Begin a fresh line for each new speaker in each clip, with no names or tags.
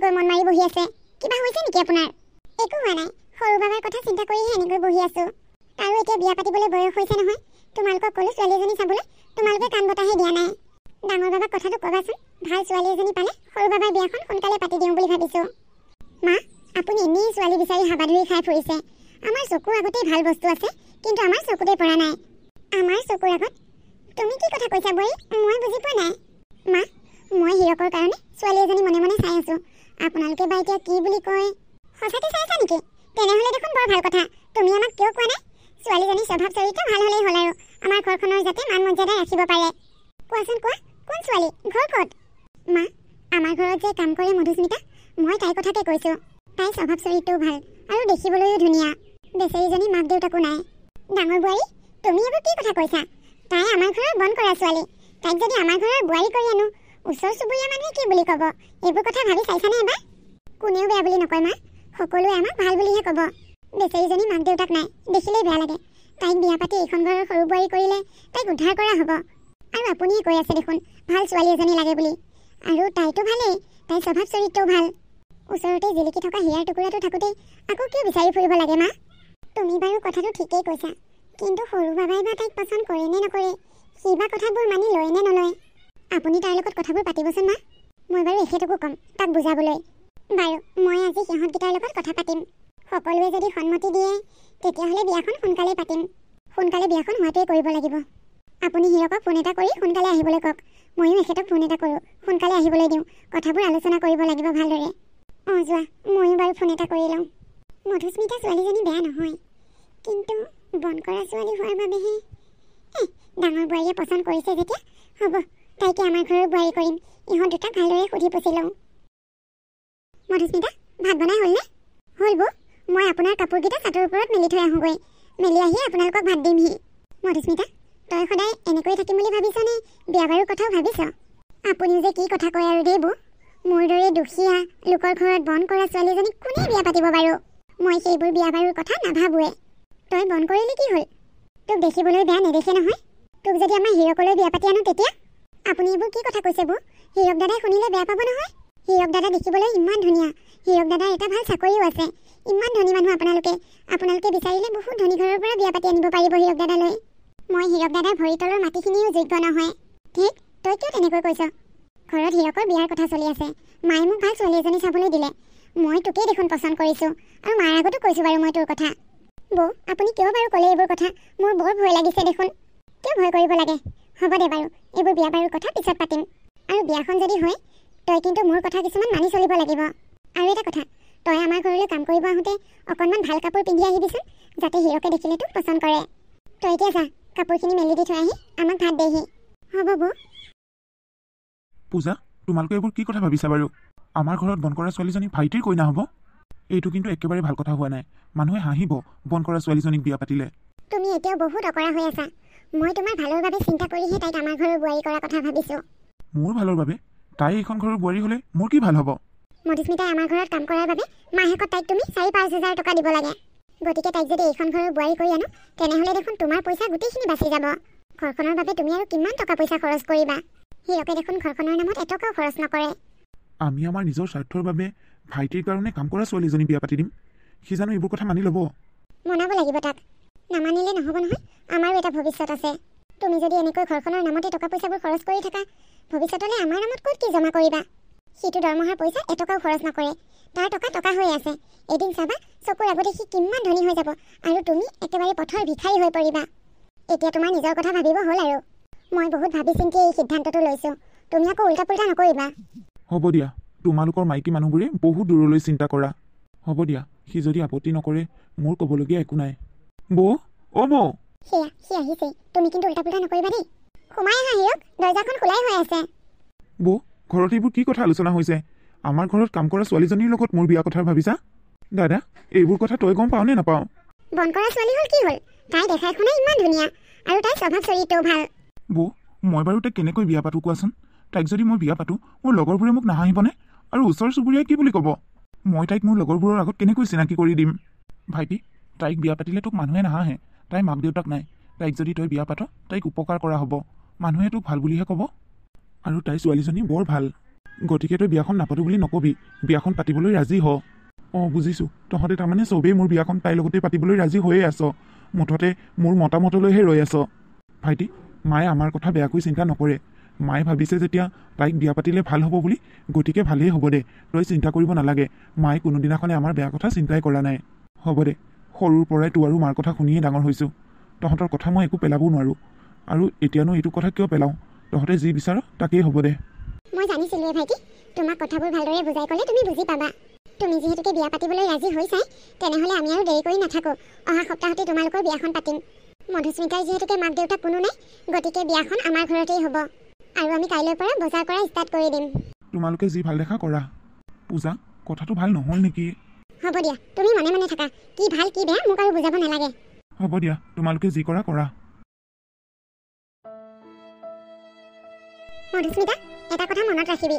এনেকৈ মন মাৰি বহি আছে? কিবা হৈছে নেকি আপোনাৰ? একো হোৱা নাই, সৰু বাবাৰ কথা চিন্তা কৰিহে এনেকৈ বহি আছো। আৰু এতিয়া বিয়া পাতিবলৈ বয়স হৈছে নহয়। তোমালোকক ক'লো ছোৱালী এজনী চাবলৈ, তোমালোকে কাণ বতাহে দিয়া নাই। ডাঙৰ বাবাক কথাটো ক'বাচোন, ভাল ছোৱালী এজনী পালে সৰু বাবাৰ বিয়াখন সোনকালে পাতি দিওঁ বুলি ভাবিছো। মা, আপুনি এনেই ছোৱালী বিচাৰি হাবাধুৰি খাই ফুৰিছে। আমাৰ চকুৰ আগতেই ভাল বস্তু আছে, কিন্তু আমাৰ চকুতে পৰা নাই। আমাৰ চকুৰ আগত? তুমি কি কথা কৈছা বোৱাৰী? মই বুজি পোৱা নাই। মা, মই হীৰকৰ কাৰণে ছোৱালী এজনী মনে মনে চাই আছো। আপোনালোকে বা এতিয়া কি বুলি কয়? সঁচাকৈ চাই আছা নেকি? তেনেহ'লে দেখোন বৰ ভাল কথা। তুমি আমাক কিয় কোৱা নাই? ছোৱালীজনীৰ স্বভাৱ চৰিত্ৰ ভাল হ'লেই হ'ল আৰু আমাৰ ঘৰখনৰ যাতে মান মৰ্যাদা ৰাখিব পাৰে। কোৱাচোন কোৱা, কোন ছোৱালী? ঘৰ ক'ত? মা, আমাৰ ঘৰত যে কাম কৰে মধুস্মিতা, মই তাইৰ কথাকে কৈছোঁ। তাইৰ স্বভাৱ চৰিত্ৰও ভাল আৰু দেখিবলৈও ধুনীয়া। বেচেৰীজনী মাক দেউতাকো নাই। ডাঙৰ বোৱাৰী, তুমি এইবোৰ কি কথা কৈছা? তাই আমাৰ ঘৰৰ বন কৰা ছোৱালী। তাইক যদি আমাৰ ঘৰৰ বোৱাৰী কৰি আনো, ওচৰ চুবুৰীয়া মানুহে কি বুলি ক'ব? এইবোৰ কথা ভাবি চাইছানে এবাৰ? কোনেও বেয়া বুলি নকয় মা, সকলোৱে আমাক ভাল বুলিহে ক'ব। বেচেৰীজনী মাক দেউতাক নাই, দেখিলেই বেয়া লাগে। তাইক বিয়া পাতি এইখন ঘৰৰ সৰু বোৱাৰী কৰিলে তাইক উদ্ধাৰ কৰা হ'ব। আৰু আপুনিয়ে কৈ আছে দেখোন ভাল ছোৱালী এজনী লাগে বুলি। আৰু তাইতো ভালেই, তাইৰ স্বভাৱ চৰিত্ৰও ভাল। ওচৰতে জিলিকি থকা হীৰাৰ টুকুৰাটো থাকোঁতেই আকৌ কিয় বিচাৰি ফুৰিব লাগে মা? তুমি বাৰু কথাটো ঠিকেই কৈছা, কিন্তু সৰু বাবাই বা তাইক পচন্দ কৰে নে নকৰে, সি বা কথাবোৰ মানি লয় নে নলয়? আপুনি তাৰ লগত কথাবোৰ পাতিবচোন মা। মই বাৰু এখেতকো ক'ম তাক বুজাবলৈ। বাৰু, মই আজি সিহঁতকেইটাৰ লগত কথা পাতিম। সকলোৱে যদি সন্মতি দিয়ে, তেতিয়াহ'লে বিয়াখন সোনকালে পাতিম। সোনকালে বিয়াখন হোৱাটোৱে কৰিব লাগিব। আপুনি হীৰকক ফোন এটা কৰি সোনকালে আহিবলৈ কওক। ময়ো এখেতক ফোন এটা কৰোঁ, সোনকালে আহিবলৈ দিওঁ। কথাবোৰ আলোচনা কৰিব লাগিব ভালদৰে। অঁ যোৱা, ময়ো বাৰু ফোন এটা কৰি লওঁ। মধুস্মিতা ছোৱালীজনী বেয়া নহয়, কিন্তু বন কৰা ছোৱালী হোৱাৰ বাবেহে। ডাঙৰ বোৱাৰীয়ে পচন্দ কৰিছে যেতিয়া হ'ব, তাইকে আমাৰ ঘৰৰ বোৱাৰী কৰিম। ইহঁত দুটাক ভালদৰে সুধি পুচি লওঁ। মধুস্মিতা, ভাত বনাই হ'লনে? হ'ল বৌ, মই আপোনাৰ কাপোৰকেইটা চাটৰ ওপৰত মেলি থৈ আহোঁগৈ। মেলি আহি আপোনালোকক ভাত দিমহি। মধুস্মিতা, তই সদায় এনেকৈ থাকিম বুলি ভাবিছনে? বিয়া বাৰুৰ কথাও ভাবিছ? আপুনিও যে কি কথা কয় আৰু দেই বৌ। মোৰ দৰে দুখীয়া লোকৰ ঘৰত বন কৰা ছোৱালীজনীক কোনে বিয়া পাতিব বাৰু? মই সেইবোৰ বিয়া বাৰুৰ কথা নাভাবোৱে। তই বন কৰিলি কি হ'ল? তোক দেখিবলৈ বেয়া নেদেখে নহয়। তোক যদি আমাৰ হীৰকলৈ বিয়া পাতি আনো তেতিয়া? আপুনি এইবোৰ কি কথা কৈছে বৌ? হীৰক দাদাই শুনিলে বেয়া পাব নহয়। হীৰক দাদা দেখিবলৈ ইমান ধুনীয়া। হীৰক দাদাৰ এটা ভাল চাকৰিও আছে। ইমান ধনী মানুহ আপোনালোকে বিচাৰিলে বহুত ধনী ঘৰৰ পৰা বিয়া পাতি আনিব পাৰিব হীৰক দাদালৈ। মই হীৰক দাদাৰ ভৰিৰ তলৰ মাটিখিনিও যোগ্য নহয়। ঠিক, তই কিয় তেনেকৈ কৈছ? ঘৰত হীৰকৰ বিয়াৰ কথা চলি আছে। মায়ে মোক ভাল ছোৱালী এজনী চাবলৈ দিলে। মই তোকেই দেখোন পচন্দ কৰিছোঁ, আৰু মাৰ আগতো কৈছোঁ বাৰু মই তোৰ কথা। বৌ, আপুনি কিয় বাৰু ক'লে এইবোৰ কথা? মোৰ বৰ ভয় লাগিছে দেখোন। কিয় ভয় কৰিব লাগে? হ'ব দে বাৰু, এইবোৰ বিয়া বাৰুৰ কথা পিছত পাতিম। আৰু বিয়াখন যদি হয়, তই কিন্তু মোৰ কথা কিছুমান মানি চলিব লাগিব। আৰু এটা কথা, তই আমাৰ ঘৰলৈ কাম কৰিব আহোঁতে অকণমান ভাল কাপোৰ পিন্ধি আহিবিচোন, যাতে হীৰকে দেখিলে তোক পচন্দ কৰে। তই এতিয়া যা, কাপোৰখিনি মেলি দি থৈ আহি আমাক ভাত দেহি। হ'ব বৌ।
পূজা, তোমালোকে এইবোৰ কি কথা ভাবিছা বাৰু? আমাৰ ঘৰত বন কৰা ছোৱালীজনী ভাইটিৰ কইনা হ'ব? এইটো কিন্তু একেবাৰে ভাল কথা হোৱা নাই। মানুহে হাঁহিব বন কৰা ছোৱালীজনীক বিয়া পাতিলে।
তুমি এতিয়াও বহুত অকৰা হৈ আছা। মই তোমাৰ ভালৰ বাবে চিন্তা কৰিহে তাইক আমাৰ ঘৰৰ বোৱাৰী কৰাৰ কথা ভাবিছোঁ।
মোৰ ভালৰ বাবে? তাই এইখন ঘৰৰ বোৱাৰী হ'লে মোৰ কি ভাল হ'ব?
মধুস্মিতাই আমাৰ ঘৰত কাম কৰাৰ বাবে মাহেকত তাইক তুমি 4-5 হাজাৰ টকা দিব লাগে। গতিকে তাইক যদি এইখন ঘৰৰ বোৱাৰী কৰি আনো, তেনেহ'লে দেখোন তোমাৰ পইচা গোটেইখিনি বাচি যাব। ঘৰখনৰ বাবে তুমি আৰু কিমান টকা পইচা খৰচ কৰিবা? হীৰকে দেখোন ঘৰখনৰ নামত এটকাও খৰচ নকৰে।
আমি আমাৰ নিজৰ স্বাৰ্থৰ বাবে ভাইটিৰ কাৰণে কাম কৰা ছোৱালীজনী বিয়া পাতি দিম? সি জানো এইবোৰ কথা মানি ল'ব?
মনাব লাগিব তাক। নামানিলে নহ'ব নহয়। আমাৰো এটা ভৱিষ্যত আছে। তুমি যদি এনেকৈ ঘৰখনৰ নামতে টকা পইচাবোৰ খৰচ কৰি থাকা, ভৱিষ্যতলৈ আমাৰ নামত ক'ত কি জমা কৰিবা? সিটো দৰমহাৰ পইচা এটকাও খৰচ নকৰে। তাৰ টকা হৈ আছে। এদিন চাবা, চকুৰ আগতে সি কিমান ধনী হৈ যাব, আৰু তুমি একেবাৰে পথৰ ভিখাৰী হৈ পৰিবা। এতিয়া তোমাৰ নিজৰ কথা ভাবিব হ'ল আৰু। মই বহুত ভাবি চিন্তি এই সিদ্ধান্তটো লৈছোঁ। তুমি আকৌ উল্টা পুল্টা নকৰিবা।
হ'ব দিয়া, তোমালোকৰ মাইকী মানুহবোৰে বহুত দূৰলৈ চিন্তা কৰা। হ'ব দিয়া, সি যদি আপত্তি নকৰে মোৰ ক'বলগীয়া একো নাই। বৌ, অ' বৌ।
সেয়া, সি আহিছেই। তুমি কিন্তু উল্টা পুল্টা নকৰিবা দেই। সোমাই আহা হীৰক, দৰ্জাখন খোলাই হৈ আছে।
বৌ, ঘৰত এইবোৰ কি কথা আলোচনা হৈছে? আমাৰ ঘৰত কাম কৰা ছোৱালীজনীৰ লগত মোৰ বিয়া কথা ভাবিছা? দাদা, এইবোৰ কথা তই গম পাৱ নে নাপাৱ?
বন কৰা ছোৱালী হ'ল কি হ'ল? তাই দেখাই শুনাই ইমান ধুনীয়া, আৰু তাইৰ স্বভাৱ চৰিত্ৰও ভাল।
বৌ, মই বাৰু তাইক কেনেকৈ বিয়া পাতোঁ কোৱাচোন? তাইক যদি মই বিয়া পাতোঁ, মোৰ লগৰবোৰে মোক নাহাঁহিবনে? আৰু ওচৰ চুবুৰীয়াই কি বুলি ক'ব? মই তাইক মোৰ লগৰবোৰৰ আগত কেনেকৈ চিনাকি কৰি দিম? ভাইটি, তাইক বিয়া পাতিলে তোক মানুহে নাহাঁহে। তাইৰ মাক দেউতাক নাই। তাইক যদি তই বিয়া পাত, তাইক উপকাৰ কৰা হ'ব। মানুহে তোক ভাল বুলিহে ক'ব। আৰু তাই ছোৱালীজনী বৰ ভাল। গতিকে তই বিয়াখন নাপাতো বুলি নকবি, বিয়াখন পাতিবলৈ ৰাজি হ। অঁ বুজিছোঁ, তহঁতে তাৰমানে চবেই মোৰ বিয়াখন তাইৰ লগতে পাতিবলৈ ৰাজি হৈয়ে আছ, মুঠতে মোৰ মতামতলৈহে ৰৈ আছ। ভাইটি, মায়ে আমাৰ কথা বেয়াকৈ চিন্তা নকৰে। মায়ে ভাবিছে যেতিয়া তাইক বিয়া পাতিলে ভাল হ'ব বুলি, গতিকে ভালেই হ'ব দে, তই চিন্তা কৰিব নালাগে। মায়ে কোনোদিনাখনে আমাৰ বেয়া কথা চিন্তাই কৰা নাই। হ'ব দে, সৰুৰ পৰাই তোৰ আৰু মাৰ কথা শুনিয়ে ডাঙৰ হৈছোঁ। তহঁতৰ কথা মই একো পেলাবও নোৱাৰোঁ, আৰু এতিয়ানো এইটো কথা কিয় পেলাওঁ? তহঁতে যি বিচাৰ তাকেই হ'ব দে।
মই জানিছিলোঁৱে ভাইটি, তোমাক কথাবোৰ ভালদৰে বুজাই ক'লে তুমি বুজি পাবা। তুমি যিহেতুকে বিয়া পাতিবলৈ ৰাজি হৈছাই, তেনেহ'লে আমি আৰু দেৰি কৰি নাথাকোঁ। অহা সপ্তাহতে তোমালোকৰ বিয়াখন পাতিম। মধুস্মিতাৰ যিহেতুকে মাক দেউতাক কোনো নাই, গতিকে বিয়াখন আমাৰ ঘৰতেই হ'ব, আৰু আমি কাইলৈৰ পৰা বজাৰ কৰা ষ্টাৰ্ট কৰি দিম।
তোমালোকে যি ভাল দেখা কৰা। পূজা, কথাটো ভাল নহ'ল নেকি?
হ'ব দিয়া, তুমি মনে মনে থাকা। কি ভাল কি বেয়া মোক আৰু বুজাব নালাগে।
হ'ব দিয়া, তোমালোকে যি কৰা কৰা।
মধুস্মিতা, এটা কথা মনত ৰাখিবি,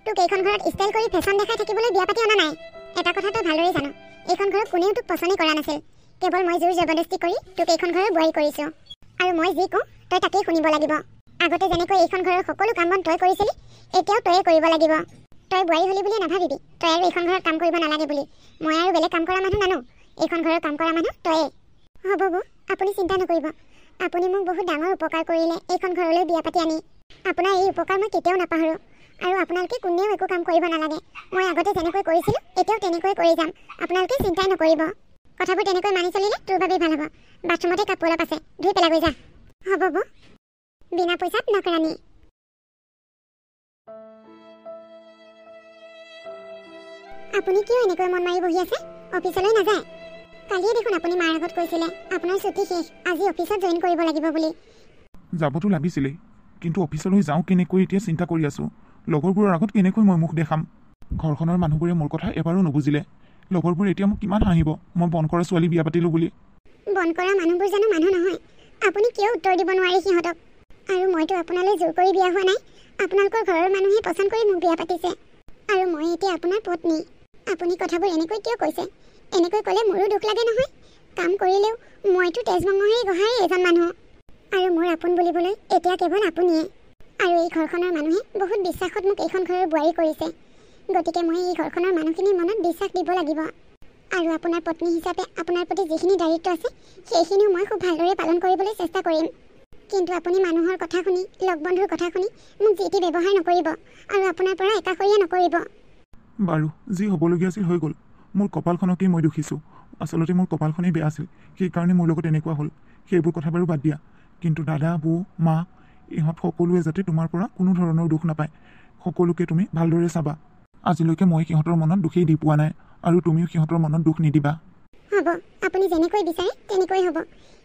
তোক এইখন ঘৰত ষ্টাইল কৰি ফেশ্বন দেখাই থাকিবলৈ বিয়া পাতি অনা নাই। এটা কথা তই ভালদৰে জানো, এইখন ঘৰত কোনেও তোক পচন্দেই কৰা নাছিল। কেৱল মই জোৰ জবৰদস্তি কৰি তোক এইখন ঘৰৰ বোৱাৰী কৰিছোঁ, আৰু মই যি কওঁ তই তাকেই শুনিব লাগিব। আগতে যেনেকৈ এইখন ঘৰৰ সকলো কাম বন তই কৰিছিলি, এতিয়াও তয়ে কৰিব লাগিব। তই বোৱাৰী হ'লি বুলি নাভাবিবি তই আৰু এইখন ঘৰত কাম কৰিব নালাগে বুলি। মই আৰু বেলেগ কাম কৰা মানুহ নানো, এইখন ঘৰৰ কাম কৰা মানুহ তয়ে। হ'ব বৌ, আপুনি চিন্তা নকৰিব। আপুনি মোক বহুত ডাঙৰ উপকাৰ কৰিলে এইখন ঘৰলৈ বিয়া পাতি আনি। আপোনাৰ এই উপকাৰ মই কেতিয়াও নাপাহৰোঁ, আৰু আপোনালোকে কোনেও একো কাম কৰিব নালাগে। মই আগতে যেনেকৈ কৰিছিলোঁ এতিয়াও তেনেকৈ কৰি যাম, আপোনালোকে চিন্তাই নকৰিব। কথাবোৰ তেনেকৈ মানি চলিলে তোৰ বাবেই ভাল হ'ব। বাথৰুমতে কাপোৰ অলপ আছে, ধুই পেলাগৈ যা। হ'ব বৌ, বিনা পইচাত নকৰানি। আপুনি কিয় এনেকৈ মন মাৰি বহি আছে? অফিচলৈ নাযায়? কালিয়ে দেখোন আপুনি মাৰ আগত কৈছিলে আপোনাৰ ছুটী শেষ, আজি অফিচত জইন কৰিব লাগিব বুলি।
যাবতো লাগিছিলেই, কিন্তু অফিচলৈ যাওঁ কেনেকৈ এতিয়া চিন্তা কৰি আছোঁ। লগৰবোৰৰ আগত কেনেকৈ মই মুখ দেখাম? ঘৰখনৰ মানুহবোৰে মোৰ কথা এবাৰো নুবুজিলে। লগৰবোৰে এতিয়া মোক কিমান হাঁহিব মই বন কৰা ছোৱালী বিয়া পাতিলোঁ বুলি।
বন কৰা মানুহবোৰ জানো মানুহ নহয়? আপুনি কিয় উত্তৰ দিব নোৱাৰে সিহঁতক? আৰু মইতো আপোনালৈ জোৰ কৰি বিয়া হোৱা নাই, আপোনালোকৰ ঘৰৰ মানুহে পচন্দ কৰি মোক বিয়া পাতিছে, আৰু মই এতিয়া আপোনাৰ পত্নী। আপুনি কথাবোৰ এনেকৈ কিয় কৈছে? এনেকৈ ক'লে মোৰো দুখ লাগে নহয়। কাম কৰিলেও মইতো তেজমঙহেই গঢ়াই এজন মানুহ, আৰু মোৰ আপোন বুলিবলৈ এতিয়া কেৱল আপুনিয়ে। আৰু এই ঘৰখনৰ মানুহে বহুত বিশ্বাসত মোক এইখন ঘৰৰ বোৱাৰী কৰিছে, গতিকে মই এই ঘৰখনৰ মানুহখিনিৰ মনত বিশ্বাস দিব লাগিব। আৰু আপোনাৰ পত্নী হিচাপে আপোনাৰ প্ৰতি যিখিনি দায়িত্ব আছে সেইখিনিও মই খুব ভালদৰে পালন কৰিবলৈ চেষ্টা কৰিম। কিন্তু আপুনি মানুহৰ কথা শুনি, লগ বন্ধুৰ কথা শুনি মোক যি টি ব্যৱহাৰ নকৰিব, আৰু আপোনাৰ পৰা একাষৰীয়া নকৰিব।
বাৰু, যি হ'বলগীয়া আছিল হৈ গ'ল। মোৰ কপালখনকেই মই দুখিছোঁ। আচলতে মোৰ কপালখনেই বেয়া আছিল, সেইকাৰণে মোৰ লগত এনেকুৱা হ'ল। সেইবোৰ কথা বাৰু বাদ দিয়া, কিন্তু দাদা, বৌ, মা, ইহঁত সকলোৱে যাতে তোমাৰ পৰা কোনো ধৰণৰ দুখ নাপায়, সকলোকে তুমি ভালদৰে চাবা। আজিলৈকে মই সিহঁতৰ মনত দুখেই দি পোৱা নাই, আৰু তুমিও সিহঁতৰ মনত দুখ নিদিবা।
হ'ব, আপুনি যেনেকৈ বিচাৰে তেনেকৈ হ'ব।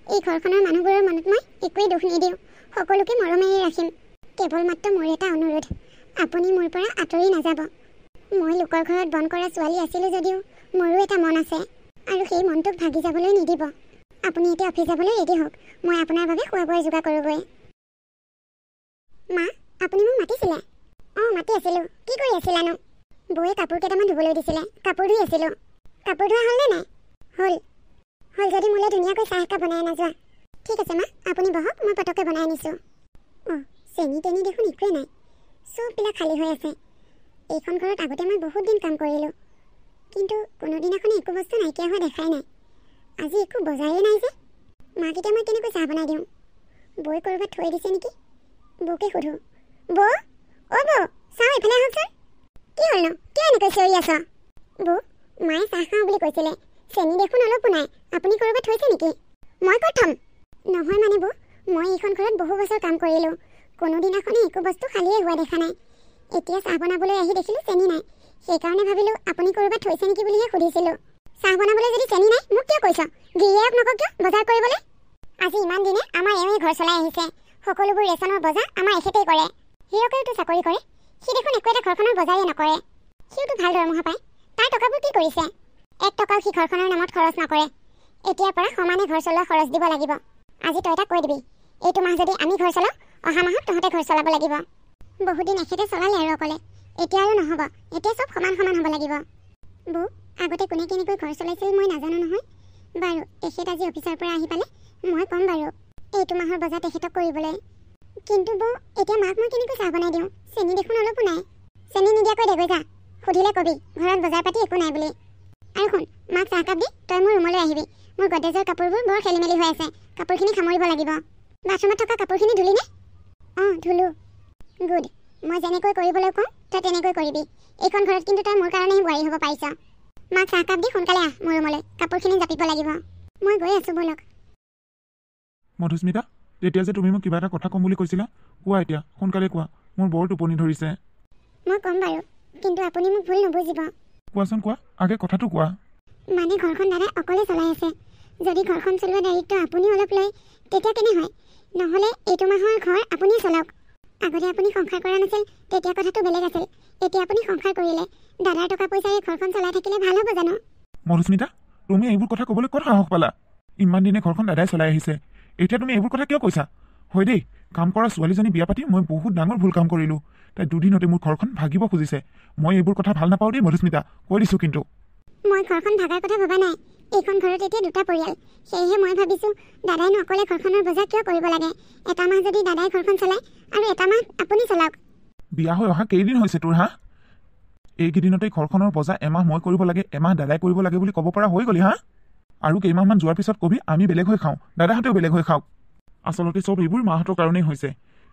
এই ঘৰখনৰ মানুহবোৰৰ মনত মই একোৱেই দুখ নিদিওঁ, সকলোকে মৰমেৰে ৰাখিম। কেৱল মাত্ৰ মোৰ এটা অনুৰোধ, আপুনি মোৰ পৰা আঁতৰি নাযাব। মই লোকৰ ঘৰত বন কৰা ছোৱালী আছিলোঁ যদিও মোৰো এটা মন আছে, আৰু সেই মনটোক ভাগি যাবলৈ নিদিব। আপুনি এতিয়া অফিচ যাবলৈ ৰেডি হওক, মই আপোনাৰ বাবে খোৱা বোৱাৰ যোগাৰ কৰোঁগৈ। মা, আপুনি মোক মাতিছিলে? অঁ, মাতি আছিলোঁ। কি কৰি আছিলানো? বৌয়ে কাপোৰ কেইটামান ধুবলৈ দিছিলে, কাপোৰ ধুই আছিলোঁ। কাপোৰ ধোৱা হ'লনে নাই? হ'ল। হ'ল যদি মোলৈ ধুনীয়াকৈ চাহ একাপ বনাই আনা যোৱা। ঠিক আছে মা, আপুনি বহক, মই পটককৈ বনাই আনিছোঁ। অঁ, চেনি তেনি দেখোন একোৱেই নাই, চববিলাক খালী হৈ আছে। এইখন ঘৰত আগতে মই বহুত দিন কাম কৰিলোঁ, কিন্তু কোনোদিনাখনে একো বস্তু নাইকিয়া হোৱা দেখাই নাই। আজি একো বজাৰেই নাই যে। মাক এতিয়া মই কেনেকৈ চাহ বনাই দিওঁ? বৌয়ে ক'ৰবাত থৈ দিছে নেকি? বৌকে সোধোঁ। বৌ, অ' বৌ, চাওঁ এইফালে আহকচোন। কি হ'লনো? কিয় এনেকৈ চিঞৰি আছ? বৌ, মায়ে চাহ খাওঁ বুলি কৈছিলে, চেনি দেখোন অলপো নাই। আপুনি ক'ৰবাত থৈছে নেকি? মই ক'ত থ'ম? নহয় মানে বৌ, মই এইখন ঘৰত বহু বছৰ কাম কৰিলোঁ, কোনোদিনাখনে একো বস্তু খালীয়ে হোৱা দেখা নাই। এতিয়া চাহ বনাবলৈ আহি দেখিলোঁ চেনি নাই, সেইকাৰণে ভাবিলোঁ আপুনি ক'ৰবাত থৈছে নেকি বুলিহে সুধিছিলোঁ। চাহ বনাবলৈ যদি চেনি নাই মোক কিয় কৈছ? গিৰিয়েৰক নকওঁ কিয় বজাৰ কৰিবলৈ? আজি ইমান দিনে আমাৰ এওঁৱে ঘৰ চলাই আহিছে, সকলোবোৰ ৰেচনৰ বজাৰ আমাৰ এখেতেই কৰে। হিৰকেওতো চাকৰি কৰে, সি দেখোন একো এটা ঘৰখনৰ বজাৰেই নকৰে। সিওতো ভাল দৰমহা পায়, তাৰ টকাবোৰ কি কৰিছে? 1 টকাও সি ঘৰখনৰ নামত খৰচ নকৰে। এতিয়াৰ পৰা সমানে ঘৰ চলোৱা খৰচ দিব লাগিব। আজি তই তাক কৈ দিবি, এইটো মাহ যদি আমি ঘৰ চলাওঁ, অহা মাহত তহঁতে ঘৰ চলাব লাগিব। বহুদিন এখেতে চলালে আৰু অকলে, এতিয়া আৰু নহ'ব, এতিয়া চব সমান সমান হ'ব লাগিব। বৌ, আগতে কোনে কেনেকৈ ঘৰ চলাইছিল মই নাজানো নহয়। বাৰু, তেখেত আজি অফিচৰ পৰা আহি পালে মই ক'ম বাৰু এইটো মাহৰ বজাৰ তেখেতক কৰিবলৈ। কিন্তু বৌ, এতিয়া মাক মই কেনেকৈ চাহ বনাই দিওঁ? চেনি দেখোন অলপো নাই। চেনি নিদিয়াকৈ দেগৈ যা সুধিলে কবি ঘৰত বজাৰ পাতি একো নাই বুলি আৰু শুন মাক চাহকাপ দি তই মোৰ ৰুমলৈ আহিবি মোৰ গডৰেজৰ কাপোৰবোৰ বৰ খেলি মেলি হৈ আছে কাপোৰখিনি সামৰিব লাগিব বাথৰুমত থকা কাপোৰখিনি ধুলিনে অঁ ধুলো গুড মই যেনেকৈ কৰিবলৈ কওঁ তই তেনেকৈ কৰিবি এইখন ঘৰত কিন্তু তই মোৰ কাৰণেই বোৱাৰী হ'ব পাৰিছ মাক চাহকাপ দি সোনকালে আহ মোৰ ৰুমলৈ কাপোৰখিনি জাপিব লাগিব মই গৈ আছোঁ ব'লক
মধুস্মিতা তেতিয়া যে তুমি মোক কিবা এটা কথা ক'ম বুলি কৈছিলা কোৱা এতিয়া সোনকালে কোৱা মোৰ বৰ টোপনি ধৰিছে
মই ক'ম বাৰু কিন্তু আপুনি মোক ভুল নুবুজিব
কোৱাচোন কোৱা আগে কথাটো কোৱা
মানে ঘৰখন দাদাই অকলে চলাই আছে যদি ঘৰখন চলোৱা দায়িত্ব আপুনি অলপ লয় তেতিয়া কেনে হয় নহ'লে এইটো মাহৰ ঘৰ আপুনিয়ে চলাওক আগতে আপুনি সংসাৰ কৰা নাছিল তেতিয়া কথাটো বেলেগ আছিল এতিয়া আপুনি সংসাৰ কৰিলে দাদাৰ টকা পইচাৰে ঘৰখন চলাই থাকিলে ভাল হ'ব জানো
মধুস্মিতা তুমি এইবোৰ কথা ক'বলৈ ক'ত সাহস পালা ইমান দিনে ঘৰখন দাদাই চলাই আহিছে এতিয়া তুমি এইবোৰ কথা কিয় কৈছা হয় দেই কাম কৰা ছোৱালীজনী বিয়া পাতি মই বহুত ডাঙৰ ভুল কাম কৰিলোঁ তাই দুদিনতে মোৰ ঘৰখন ভাগিব খুজিছে মই এইবোৰ কথা ভাল নাপাওঁ দেই মধুস্মিতা কৈ দিছোঁ কিন্তু
মই ঘৰখন ভাগাৰ কথা ভবা নাই এইখন ঘৰত এতিয়া দুটা পৰিয়াল সেয়েহে মই ভাবিছোঁ দাদাইনো অকলে ঘৰখনৰ বজাৰ কিয় কৰিব লাগে এটা মাহ যদি দাদাই ঘৰখন চলায় আৰু এটা মাহ আপুনি চলাওক
বিয়া হৈ অহা কেইদিন হৈছে তোৰ হা এইকেইদিনতে ঘৰখনৰ বজাৰ এমাহ মই কৰিব লাগে এমাহ দাদাই কৰিব লাগে বুলি ক'ব পৰা হৈ গ'লি হা আৰু কেইমাহমান যোৱাৰ পিছত কবি আমি বেলেগ হৈ খাওঁ দাদাহঁতেও বেলেগ হৈ খাওক আচলতে চব এইবোৰ মাহঁতৰ কাৰণেই হৈছে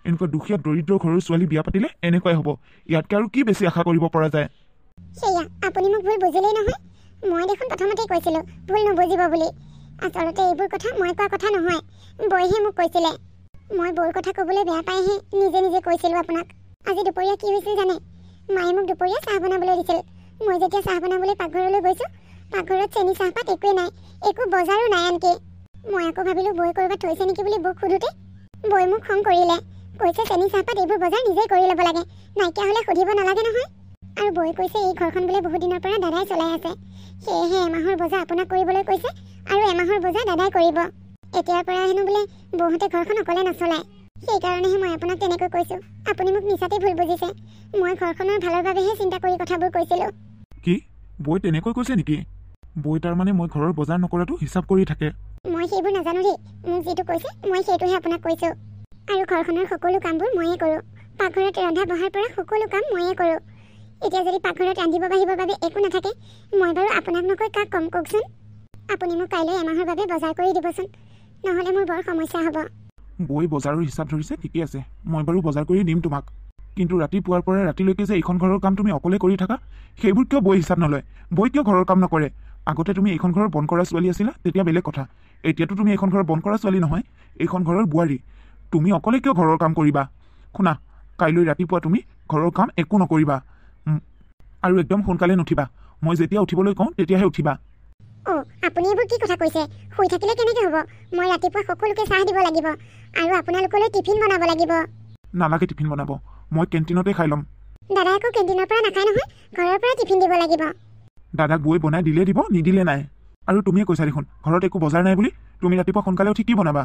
এনেকুৱা দুখীয়া দৰিদ্ৰ ঘৰৰ ছোৱালী বিয়া পাতিলে এনেকুৱাই হ'ব ইয়াতকৈ আৰু কি বেছি আশা কৰিব পৰা যায়
সেয়া আপুনি মোক ভুল বুজিলেই নহয় মই দেখোন প্ৰথমতেই কৈছিলোঁ ভুল নুবুজিব বুলি আচলতে এইবোৰ কথা মই কোৱা কথা নহয় বৈহে মোক কৈছিলে মই বৈৰ কথা ক'বলৈ বেয়া পাইহে নিজে নিজে কৈছিলোঁ আপোনাক আজি দুপৰীয়া কি হৈছিল জানে মায়ে মোক দুপৰীয়া চাহ বনাবলৈ দিছিল মই যেতিয়া চাহ বনাবলৈ পাকঘৰলৈ গৈছোঁ পাকঘৰত চেনি চাহপাত একোৱেই নাই একো বজাৰো নাই আনকি মই আকৌ ভাবিলোঁ বৈ ক'ৰবাত থৈছে নেকি বুলি বৌক সোধোতে বৈ মোক খং কৰিলে কৈছে চেনি চাহপাত এইবোৰ বজাৰ নিজেই কৰি ল'ব লাগে নাইকিয়া হ'লে সুধিব নালাগে নহয় আৰু বৈ কৈছে এই ঘৰখন বোলে বহুত দিনৰ পৰা দাদাই চলাই আছে সেয়েহে এমাহৰ বজাৰ আপোনাক কৰিবলৈ কৈছে আৰু এমাহৰ বজাৰ দাদাই কৰিব এতিয়াৰ পৰা হেনো বোলে বৌহঁতে ঘৰখন অকলে নচলায় সেইকাৰণেহে মই আপোনাক তেনেকৈ কৈছোঁ আপুনি মোক মিছাতেই ভুল বুজিছে মই ঘৰখনৰ ভালৰ বাবেহে চিন্তা কৰি কথাবোৰ কৈছিলোঁ
কি বৈ তেনেকৈ কৈছে নেকি বৈ তাৰমানে মই ঘৰৰ বজাৰ নকৰাটো হিচাপ কৰি থাকে
মই সেইবোৰ নাজানো দেই মোক যিটো কৈছে মই সেইটোহে আপোনাক কৈছোঁ আৰু ঘৰখনৰ সকলো কামবোৰ ময়ে কৰোঁ পাকঘৰত ৰন্ধা বঢ়াৰ পৰা সকলো কাম ময়ে কৰোঁ এতিয়া যদি পাকঘৰত ৰান্ধিব বাঢ়িবৰ বাবে একো নাথাকে মই বাৰু আপোনাক নকৈ কাক কম কওকচোন আপুনি মোক কাইলৈ এমাহৰ বাবে বজাৰ কৰি দিবচোন নহ'লে মোৰ বৰ সমস্যা হ'ব
বৈ বজাৰৰ হিচাপ ধৰিছে ঠিকে আছে মই বাৰু বজাৰ কৰি দিম তোমাক কিন্তু ৰাতিপুৱাৰ পৰা ৰাতিলৈকে যে এইখন ঘৰৰ কাম তুমি অকলে কৰি থাকা সেইবোৰ কিয় বৈ হিচাপ নলয় বৈ কিয় ঘৰৰ কাম নকৰে আগতে তুমি এইখন ঘৰৰ বন কৰা ছোৱালী আছিলা তেতিয়া বেলেগ কথা এতিয়াতো তুমি এইখন ঘৰৰ বন কৰা ছোৱালী নহয় এইখন ঘৰৰ বোৱাৰী তুমি অকলে কিয় ঘৰৰ কাম কৰিবা শুনা কাইলৈ ৰাতিপুৱা তুমি ঘৰৰ কাম একো নকৰিবা আৰু একদম সোনকালে নুঠিবা মই যেতিয়া উঠিবলৈ কওঁ তেতিয়াহে উঠিবা
অ' আপুনি এইবোৰ কি কথা কৈছে শুই থাকিলে কেনেকৈ হ'ব মই ৰাতিপুৱা সকলোকে চাহ দিব লাগিব আৰু আপোনালোকলৈ টিফিন বনাব লাগিব
নালাগে টিফিন বনাব মই কেণ্টিনতে খাই ল'ম
দাদাই আকৌ কেণ্টিনৰ পৰা নাখায় নহয় ঘৰৰ পৰা টিফিন দিব লাগিব
দাদাক বৈ বনাই দিলে দিব নিদিলে নাই আৰু তুমিয়ে কৈছা দেখোন ঘৰত একো বজাৰ নাই বুলি তুমি ৰাতিপুৱা সোনকালে উঠি কি বনাবা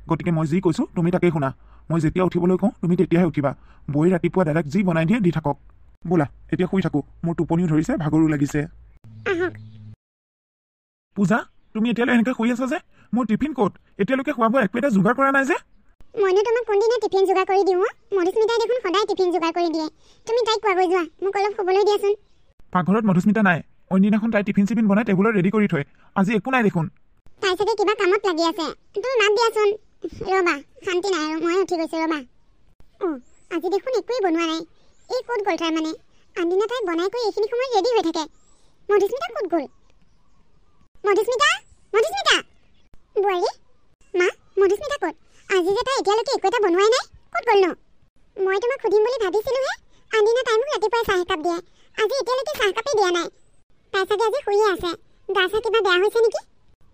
গতিকে মই যি কৈছোঁ তুমি তাকেই শুনা মই যেতিয়া উঠিবলৈ কওঁ তুমি তেতিয়াহে উঠিবা বৈ ৰাতিপুৱা দাদাক যি বনাই দিয়ে দি থাকক ব'লা এতিয়া শুই থাকোঁ মোৰ টোপনিও ধৰিছে ভাগৰো লাগিছে
আহক
পূজা তুমি এতিয়ালৈ এনেকৈ শুই আছা যে মোৰ টিফিন ক'ত এতিয়ালৈকে খোৱা বোৱা একো এটা যোগাৰ কৰা নাই যে
মইনো তোমাক কোনদিনা টিফিন যোগাৰ কৰি দিওঁ মধুস্মিতাই দেখোন সদায় টিফিন যোগাৰ কৰি দিয়ে তুমি তাইক কোৱাগৈ যোৱা মোক অলপ শুবলৈ দিয়াচোন
পাকঘৰত মধুস্মিতা নাই অন্যদিনাখন তাই টিফিন চিফিন বনাই টেবুলত ৰেডি কৰি থয় আজি একো নাই দেখোন
তাই চাগে কিবা কামত লাগি আছে তুমি মাত দিয়াচোন ৰ'বা শান্তি নাই আৰু মই উঠি গৈছোঁ ৰ'বা অ' আজি দেখোন একোৱেই বনোৱা নাই এই ক'ত গ'ল তাৰমানে আনদিনা তাই বনাই কৰি এইখিনি সময়ত ৰেডি হৈ থাকে মধুস্মিতা ক'ত গ'ল মধুস্মিতা মধুস্মিতা বোৱাৰী মা মধুস্মিতা ক'ত আজি যে তাই এতিয়ালৈকে একো এটা বনোৱাই নাই ক'ত গ'লনো মই তোমাক সুধিম বুলি ভাবিছিলোঁহে আনদিনা তাই মোক ৰাতিপুৱাই চাহ একাপ দিয়ে আজি এতিয়ালৈকে চাহকাপেই দিয়া নাই তাই চাগে আজি শুইয়ে আছে গা চা কিবা বেয়া হৈছে নেকি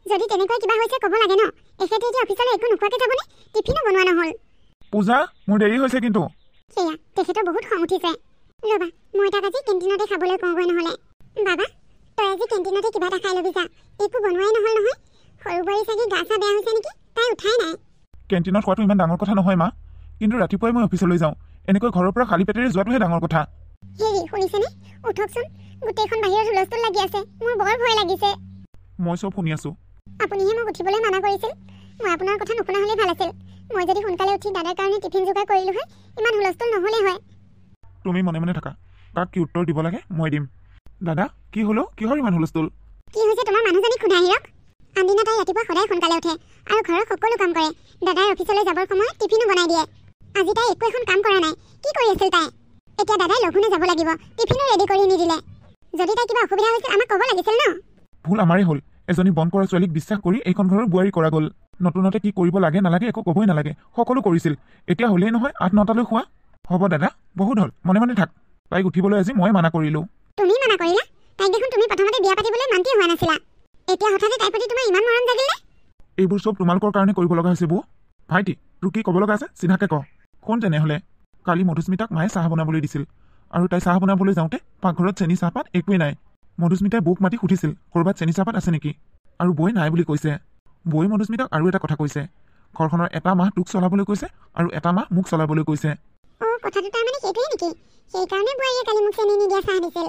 যদি তেনেকৈ কিবা হৈছে ক'ব লাগে ন এখেতে এতিয়া অফিচলৈ একো নোখোৱাকৈ যাবনে টিফিনো বনোৱা নহ'ল
পূজা মোৰ দেৰি হৈছে কিন্তু
সেয়া তেখেতৰ বহুত খং উঠিছে ৰ'বা মই তাক আজি কেণ্টিনতে খাবলৈ কওঁগৈ নহ'লে বাবা তই আজি কেণ্টিনতে কিবা এটা খাই ল'বি যা একো বনোৱাই নহ'ল নহয় সৰু বোৱাৰী চাগে গা চা বেয়া হৈছে নেকি তাই উঠাই নাই
কেণ্টিনত খোৱাটো ইমান ডাঙৰ কথা নহয় মা কিন্তু ৰাতিপুৱাই মই অফিচলৈ যাওঁ এনেকৈ ঘৰৰ পৰা খালী পেটেৰে যোৱাটোহে ডাঙৰ কথা
হেৰি শুনিছেনে উঠকচোন গোটেইখন বাহিৰত হুলস্থুল লাগি আছে মোৰ বৰ ভয় লাগিছে
মই চব শুনি আছোঁ
আপুনিহে মোক উঠিবলৈ মানা কৰিছিল মই আপোনাৰ কথা নুশুনা হ'লেই ভাল আছিল মই যদি সোনকালে উঠি দাদাৰ কাৰণে টিফিন যোগাৰ কৰিলোঁ হয় ইমান হুলস্থুল নহ'লে হয়
তুমি মনে মনে থাকা কাক কি উত্তৰ দিব লাগে মই দিম। দাদা কি হলো, কিহৰ ইমান হুলস্থুল?
কি হৈছে তোমাৰ মানুহজনীক সোধা হিৰক। আনদিনা তাই ৰাতিপুৱা সদায় সোনকালে উঠে আৰু ঘৰৰ সকলো কাম কৰে। দাদাই অফিচলৈ যাবৰ সময়ত টিফিনো বনাই দিয়ে। আজি তাই একো এখন কাম কৰা নাই। কি কৰি আছিল তাই? এতিয়া দাদাই লঘোনে যাব লাগিব, টিফিনো ৰেডি কৰি নিদিলে। যদি তাই কিবা অসুবিধা হৈছিল আমাক ক'ব লাগিছিল ন।
ভুল আমাৰেই হ'ল। এজনী বন কৰা ছোৱালীক বিশ্বাস কৰি এইখন ঘৰৰ বোৱাৰী কৰা গ'ল। নতুনতে কি কৰিব লাগে নালাগে একো ক'বই নালাগে, সকলো কৰিছিল। এতিয়া হ'লেই নহয় 8-9টালৈ খোৱা। হ'ব দাদা, বহুত হ'ল, মনে মনে থাক। তাইক উঠিবলৈ আজি মই মানা কৰিলোঁ।
তুমি মানা কৰিলা? তাইক দেখোন তুমি প্ৰথমতে বিয়া পাতিবলৈ মান্তি হোৱা নাছিলা। এতিয়া হঠাতে তাইৰ প্ৰতি তোমাৰ ইমান মৰম জাগিলে?
এইবোৰ চব তোমালোকৰ কাৰণে কৰিব লগা হৈছে বৌ। ভাইটি তোৰ কি ক'ব লগা আছে চিধাকে ক। কোন তেনেহ'লে? কালি মধুস্মিতাক মায়ে চাহ বনাবলৈ দিছিল আৰু তাই চাহ বনাবলৈ যাওঁতে পাকঘৰত চেনি চাহপাত একোৱেই নাই। মধুস্মিতাই বৌক মাতি সুধিছিল ক'ৰবাত চেনি চাহপাত আছে নেকি, আৰু বৌয়ে নাই বুলি কৈছে। বৌয়ে মধুস্মিতাক আৰু এটা কথা কৈছে, ঘৰখনৰ এটা মাহ তোক চলাবলৈ কৈছে আৰু এটা মাহ মোক চলাবলৈ কৈছে।
কথাটো তাৰমানে সেইটোৱে নেকি? সেইকাৰণে বোৱাৰীয়ে কালি মোক চেনি নিদিয়া চাহ দিছিল।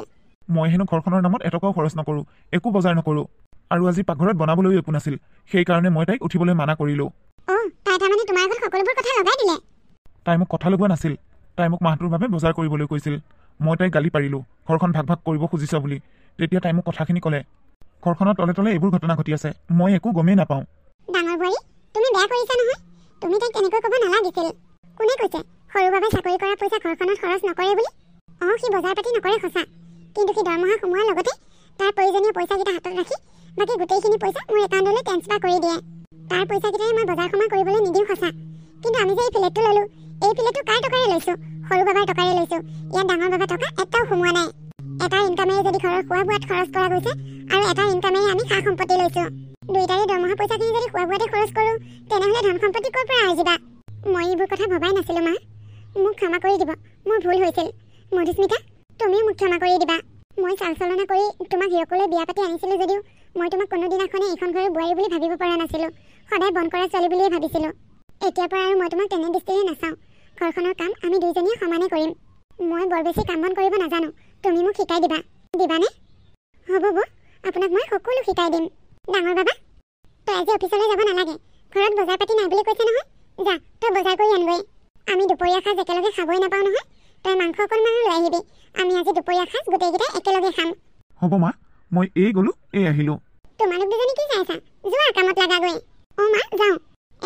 মই হেনো ঘৰখনৰ নামত এটকাও খৰচ নকৰোঁ, একো বজাৰ নকৰোঁ, আৰু আজি পাকঘৰত বনাবলৈও একো নাছিল। সেইকাৰণে মই তাইক উঠিবলৈ মানা কৰিলোঁ।
তাই তাৰমানে তোমাৰ আগত সকলোবোৰ কথা লগাই দিলে?
তাই মোক কথা লগোৱা নাছিল। তাই মোক মাহটোৰ বাবে বজাৰ কৰিবলৈ কৈছিল। মই তাইক গালি পাৰিলোঁ ঘৰখন ভাগ ভাগ কৰিব খুজিছ বুলি। তেতিয়া তাই মোক কথাখিনি ক'লে। ঘৰখনৰ তলে তলে এইবোৰ ঘটনা ঘটি আছে, মই একো গমেই নাপাওঁ।
ডাঙৰ বোৱাৰী, তুমি বেয়া কৰিছা নহয়। তুমি তাইক তেনেকৈ ক'ব নালাগিছিল। কোনে কৈছে সৰু বাবে চাকৰি কৰা পইচা ঘৰখনত খৰচ নকৰে বুলি? সি বজাৰ পাতি নকৰে সঁচা, কিন্তু সি দৰমহা সোমোৱাৰ লগতে তাৰ প্ৰয়োজনীয় পইচাকেইটা হাতত ৰাখি বাকী গোটেইখিনি পইচা মোৰ একাউণ্টলৈ ট্ৰেন্সফাৰ কৰি দিয়ে। তাৰ পইচাকেইটাৰে মই বজাৰ সমাৰ কৰিবলৈ নিদিওঁ সঁচা। কিন্তু আমি যে এই ফ্লেটটো ল'লোঁ, এই ফ্লেটটো কাৰ টকাৰে লৈছোঁ? সৰু বাবাৰ টকাৰে লৈছোঁ। ইয়াত ডাঙৰ বাবা টকা এটাও সোমোৱা নাই। এটাৰ ইনকামেৰে যদি ঘৰৰ খোৱা বোৱাত খৰচ কৰা গৈছে আৰু এটাৰ ইনকামেৰে আমি সা সম্পত্তি লৈছোঁ। দুইটাৰে দৰমহা পইচাখিনি যদি খোৱা বোৱাতে খৰচ কৰোঁ তেনেহ'লে ধন সম্পত্তি ক'ৰ পৰা আহিবা? মই এইবোৰ কথা ভবাই নাছিলোঁ মা। মোক ক্ষমা কৰি দিব, মোৰ ভুল হৈছিল। মধুস্মিতা, তুমিও মোক ক্ষমা কৰি দিবা। মই চাল চলনা কৰি তোমাক হিৰকলৈ বিয়া পাতি আনিছিলোঁ যদিও মই তোমাক কোনোদিনাখনে এইখন ঘৰৰ বোৱাৰী বুলি ভাবিব পৰা নাছিলোঁ। সদায় বন কৰা ছোৱালী বুলিয়ে ভাবিছিলোঁ। এতিয়াৰ পৰা আৰু মই তোমাক তেনে দৃষ্টিৰে নাচাওঁ। ঘৰখনৰ কাম আমি দুইজনীয়ে সমানে কৰিম। মই বৰ বেছি কাম বন কৰিব নাজানো, তুমি মোক শিকাই দিবা। দিবানে? হ'ব বৌ, আপোনাক মই সকলো শিকাই দিম। ডাঙৰ বাবা, তই আজি অফিচলৈ যাব নালাগে। ঘৰত বজাৰ পাতি নাই বুলি কৈছে নহয়। যা, তই বজাৰ কৰি আনগৈ। আমি দুপৰীয়া সাঁজ একেলগে খাবই নাপাওঁ নহয়। তই মাংস অকণমান লৈ আহিবি। আমি আজি দুপৰীয়া সাঁজ গোটেইকেইটাই একেলগে খাম।
হ'ব মা, মই এই গ'লোঁ এই আহিলোঁ।
তোমালোক দুজনী কি চাইছা? যোৱা কামত লাগাগৈ। মা যাওঁ।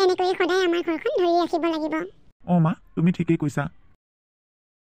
এনেকৈয়ে সদায় আমাৰ ঘৰখন ধৰি ৰাখিব লাগিব।
মা তুমি ঠিকেই কৈছা।